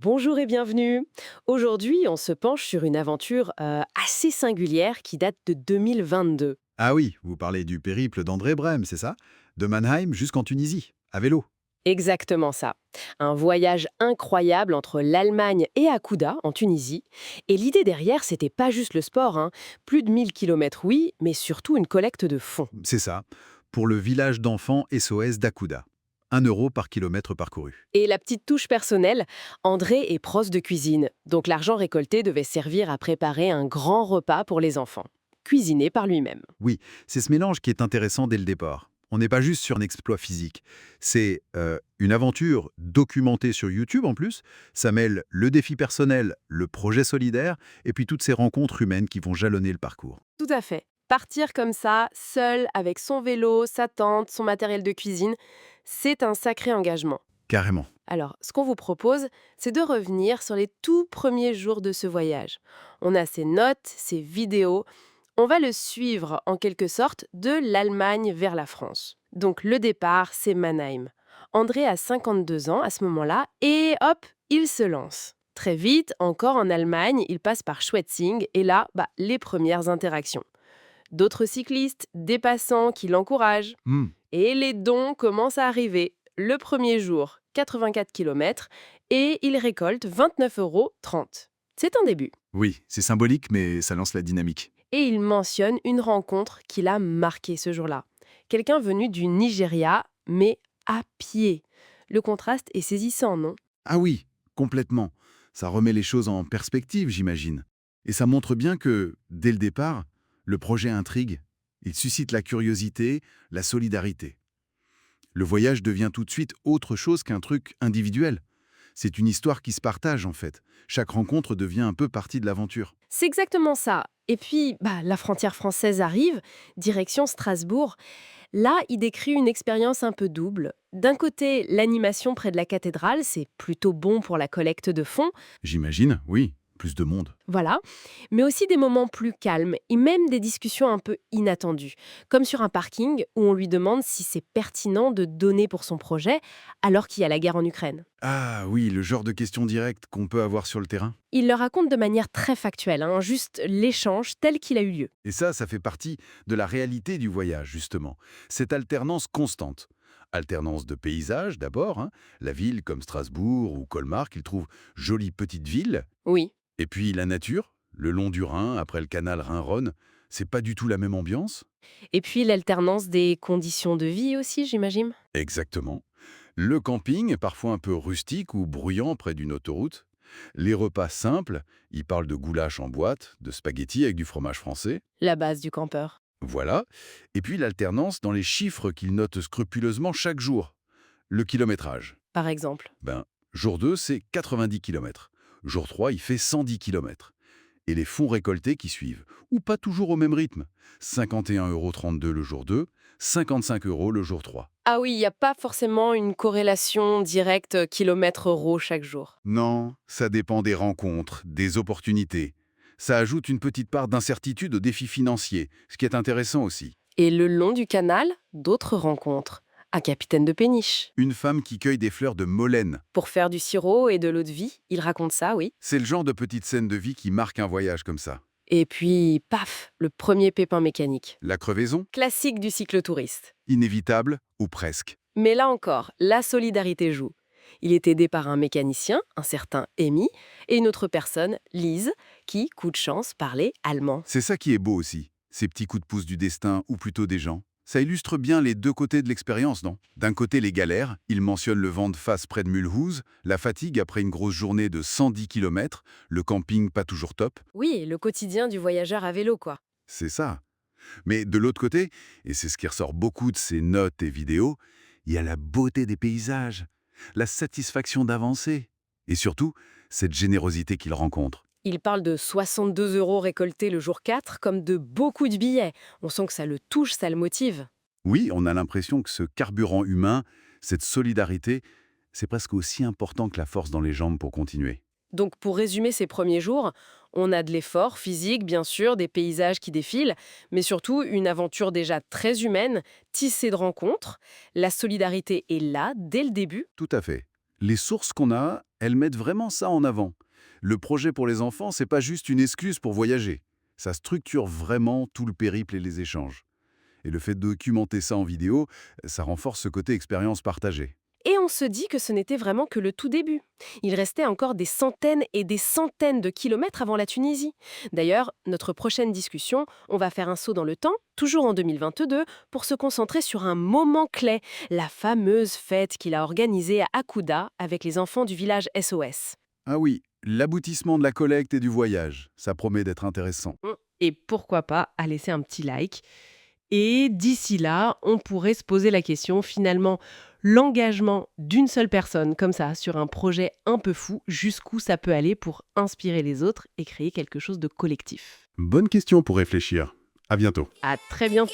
Bonjour et bienvenue. Aujourd'hui, on se penche sur une aventure assez singulière qui date de 2022. Ah oui, vous parlez du périple d'André Brême, c'est ça? De Mannheim jusqu'en Tunisie, à vélo. Exactement ça. Un voyage incroyable entre l'Allemagne et Akouda, en Tunisie. Et l'idée derrière, c'était pas juste le sport, hein. Plus de 1000 kilomètres, oui, mais surtout une collecte de fonds. C'est ça, pour le village d'enfants SOS d'Akouda. 1 € par kilomètre parcouru. Et la petite touche personnelle, André est prof de cuisine, donc l'argent récolté devait servir à préparer un grand repas pour les enfants, cuisiné par lui-même. Oui, c'est ce mélange qui est intéressant dès le départ. On n'est pas juste sur un exploit physique. C'est une aventure documentée sur YouTube en plus. Ça mêle le défi personnel, le projet solidaire, et puis toutes ces rencontres humaines qui vont jalonner le parcours. Tout à fait. Partir comme ça, seul, avec son vélo, sa tente, son matériel de cuisine, c'est un sacré engagement. Carrément. Alors, ce qu'on vous propose, c'est de revenir sur les tout premiers jours de ce voyage. On a ses notes, ses vidéos. On va le suivre, en quelque sorte, de l'Allemagne vers la France. Donc, le départ, c'est Mannheim. André a 52 ans à ce moment-là, et hop, il se lance. Très vite, encore en Allemagne, il passe par Schwetzing, et là, les premières interactions. D'autres cyclistes, des passants qui l'encouragent. Hmm. Et les dons commencent à arriver. Le premier jour, 84 km, et il récolte 29,30 €. C'est un début. Oui, c'est symbolique, mais ça lance la dynamique. Et il mentionne une rencontre qui l'a marqué ce jour-là. Quelqu'un venu du Nigeria, mais à pied. Le contraste est saisissant, non? Ah oui, complètement. Ça remet les choses en perspective, j'imagine. Et ça montre bien que, dès le départ, le projet intrigue. Il suscite la curiosité, la solidarité. Le voyage devient tout de suite autre chose qu'un truc individuel. C'est une histoire qui se partage, en fait. Chaque rencontre devient un peu partie de l'aventure. C'est exactement ça. Et puis, la frontière française arrive, direction Strasbourg. Là, il décrit une expérience un peu double. D'un côté, l'animation près de la cathédrale, c'est plutôt bon pour la collecte de fonds, J'imagine, oui, plus de monde. voilà, mais aussi des moments plus calmes et même des discussions un peu inattendues, comme sur un parking où on lui demande si c'est pertinent de donner pour son projet alors qu'il y a la guerre en Ukraine. Ah oui, le genre de questions directes qu'on peut avoir sur le terrain. Il le raconte de manière très factuelle, hein, juste l'échange tel qu'il a eu lieu. Et ça fait partie de la réalité du voyage, justement. Cette alternance constante. Alternance de paysages, d'abord, hein, la ville comme Strasbourg ou Colmar, qu'il trouve jolie petite ville, Oui. et puis la nature, le long du Rhin, après le canal Rhin-Rhône, c'est pas du tout la même ambiance. Et puis l'alternance des conditions de vie aussi, j'imagine. Exactement. Le camping, parfois un peu rustique ou bruyant près d'une autoroute. Les repas simples, il parle de goulash en boîte, de spaghettis avec du fromage français. La base du campeur, Voilà. Et puis l'alternance dans les chiffres qu'il note scrupuleusement chaque jour. Le kilométrage. par exemple. Jour 2, c'est 90 km. Jour 3, il fait 110 km. Et les fonds récoltés qui suivent. Ou pas toujours au même rythme. 51,32 € le jour 2, 55 € le jour 3. Ah oui, il n'y a pas forcément une corrélation directe kilomètre-euro chaque jour. Non, ça dépend des rencontres, des opportunités. Ça ajoute une petite part d'incertitude au défi financier, ce qui est intéressant aussi. Et le long du canal, d'autres rencontres. Un capitaine de péniche. Une femme qui cueille des fleurs de molène. Pour faire du sirop et de l'eau de vie, il raconte ça, oui. C'est le genre de petite scène de vie qui marque un voyage comme ça. Et puis, paf, le premier pépin mécanique. La crevaison, Classique du cyclotouriste. inévitable ou presque. Mais là encore, la solidarité joue. Il est aidé par un mécanicien, un certain Amy, et une autre personne, Lise, qui, coup de chance, parlait allemand. C'est ça qui est beau aussi, ces petits coups de pouce du destin ou plutôt des gens. Ça illustre bien les deux côtés de l'expérience, non? D'un côté, les galères, il mentionne le vent de face près de Mulhouse, la fatigue après une grosse journée de 110 km, le camping pas toujours top, Oui, le quotidien du voyageur à vélo, quoi. c'est ça. Mais de l'autre côté, et c'est ce qui ressort beaucoup de ces notes et vidéos, il y a la beauté des paysages, la satisfaction d'avancer, et surtout, cette générosité qu'il rencontre. Il parle de 62 € récoltés le jour 4 comme de beaucoup de billets. On sent que ça le touche, ça le motive. Oui, on a l'impression que ce carburant humain, cette solidarité, c'est presque aussi important que la force dans les jambes pour continuer. Donc pour résumer ces premiers jours, on a de l'effort physique, bien sûr, des paysages qui défilent, mais surtout une aventure déjà très humaine, tissée de rencontres. La solidarité est là dès le début. Tout à fait. Les sources qu'on a, elles mettent vraiment ça en avant. Le projet pour les enfants, c'est pas juste une excuse pour voyager. Ça structure vraiment tout le périple et les échanges. Et le fait de documenter ça en vidéo, ça renforce ce côté expérience partagée. Et on se dit que ce n'était vraiment que le tout début. Il restait encore des centaines et des centaines de kilomètres avant la Tunisie. D'ailleurs, notre prochaine discussion, on va faire un saut dans le temps, toujours en 2022, pour se concentrer sur un moment clé, la fameuse fête qu'il a organisée à Akouda avec les enfants du village SOS. Ah oui, l'aboutissement de la collecte et du voyage, ça promet d'être intéressant. Et pourquoi pas à laisser un petit like. Et d'ici là, on pourrait se poser la question, finalement, l'engagement d'une seule personne, comme ça, sur un projet un peu fou, jusqu'où ça peut aller pour inspirer les autres et créer quelque chose de collectif. Bonne question pour réfléchir. À bientôt. À très bientôt.